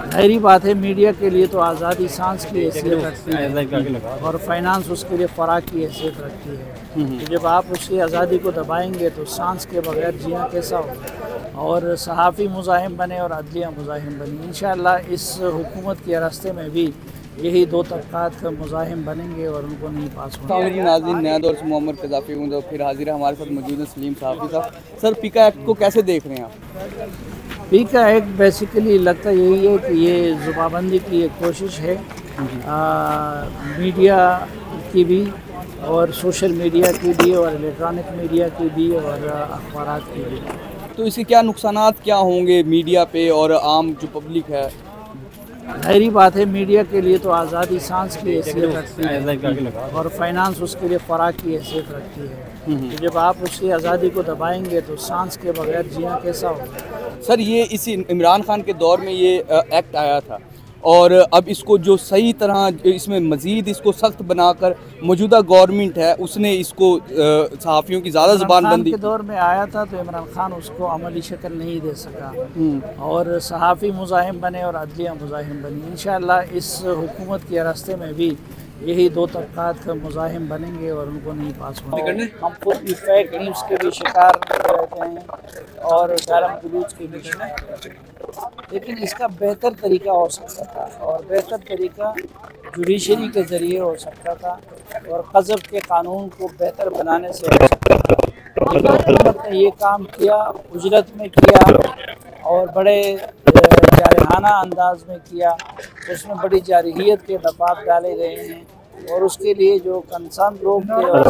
जाहिर बात है, मीडिया के लिए तो आज़ादी सांस की हैसियत रखती है और फाइनेंस उसके लिए ख़ुराक की हैसियत रखती है। तो जब आप उसकी आज़ादी को दबाएंगे तो सांस के बगैर जीना कैसा होगा। और सहाफ़ी मुज़ाहिम बने और अदलिया मुज़ाहिम बनी। इंशाअल्लाह इस हुकूमत के रास्ते में भी यही दो तबक़ात का मुज़ाहिम बनेंगे और उनको नहीं पास होंगे। नाज़रीन, नया दौर से मोहम्मद कज़ाफ़ी हूँ तो फिर हाजिर है हमारे साथ मौजूद है सलीम साहब साहब। सर, पीका एक्ट को कैसे देख रहे हैं आप? पीका एक्ट बेसिकली लगता यही है कि ये ज़ुबाबंदी की एक कोशिश है मीडिया की भी और सोशल मीडिया की भी और इलेक्ट्रॉनिक मीडिया की भी और अखबारात की भी। तो इसके क्या नुकसानात क्या होंगे मीडिया पे और आम जो पब्लिक है? जाहिर बात है, मीडिया के लिए तो आज़ादी सांस की हैसियत रखती है और फाइनेंस उसके लिए ख़ुराक की हैसियत रखती है। तो जब आप उसकी आज़ादी को दबाएंगे तो सांस के बगैर जीना कैसा होगा। सर, ये इसी इमरान खान के दौर में ये एक्ट आया था और अब इसको जो सही तरह इसमें मज़ीद इसको सख्त बनाकर मौजूदा गवर्नमेंट है उसने इसको सहाफ़ियों की ज़्यादा ज़ुबानबंदी के दौर में आया था तो इमरान खान उसको अमली शक्ल नहीं दे सका और सहाफ़ी मुज़ाहिम बने और अदलिया मुज़ाहिम बनी। इंशाअल्लाह इस हुकूमत के रास्ते में भी यही दो तबक़ात का मुज़ाहिम बनेंगे और उनको नहीं पास होंगे। हम खुद भी फेक न्यूज़ के भी शिकार रहते हैं और गारम गलूच के भी शिकार, लेकिन इसका बेहतर तरीका हो सकता था और बेहतर तरीका जुडिशरी के ज़रिए हो सकता था और क़ज़फ़ के कानून को बेहतर बनाने से हो सकता था। लेकिन हुकूमत ने ये काम किया, उजरत में किया और बड़े जारहाना अंदाज में किया। उसमें बड़ी जारहियत के दफात डाले गए हैं और उसके लिए जो कंसर्न लोग थे और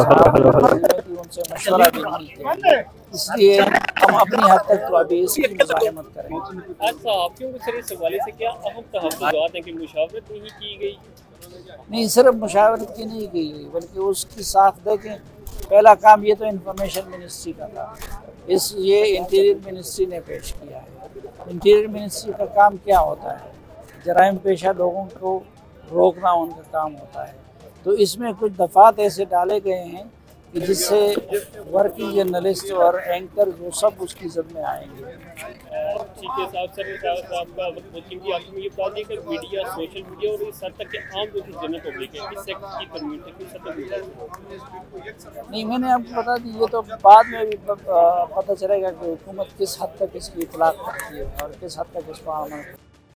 उनसे मशवरा भी नहीं थे, इसलिए हम अपनी हद तक तो अभी इसकी मुज़ाहमत करेंगे। सहाफ़ियों को सर इस हवाले से क्या अहम तहफ़्फ़ुज़ात हैं कि मुशावरत नहीं की गई? नहीं, सिर्फ मुशावरत की नहीं गई बल्कि उसकी साख देखें। पहला काम ये तो इंफॉर्मेशन मिनिस्ट्री का था, ये इंटीरियर मिनिस्ट्री ने पेश किया है। इंटीरियर मिनिस्ट्री का काम क्या होता है? जराइम पेशा लोगों को रोकना उनका काम होता है। तो इसमें कुछ दफ़ात ऐसे डाले गए हैं कि जिससे वर्किंग जर्नलिस्ट और एंकर वो सब उसकी ज़द में आएंगे। ठीक है साहब, सर आपका कीमती आखिर में ये बता दें कि मीडिया, सोशल मीडिया और इस हद तक के आम जो जनरल पब्लिक है इस सेक्टर की तरमीम है किस हद तक? नहीं, मैंने आपको बता दी, ये तो बाद में भी पता चलेगा कि हुकूमत किस हद तक इसकी इतलाक़ करती है और किस हद तक इसको अमल करती है।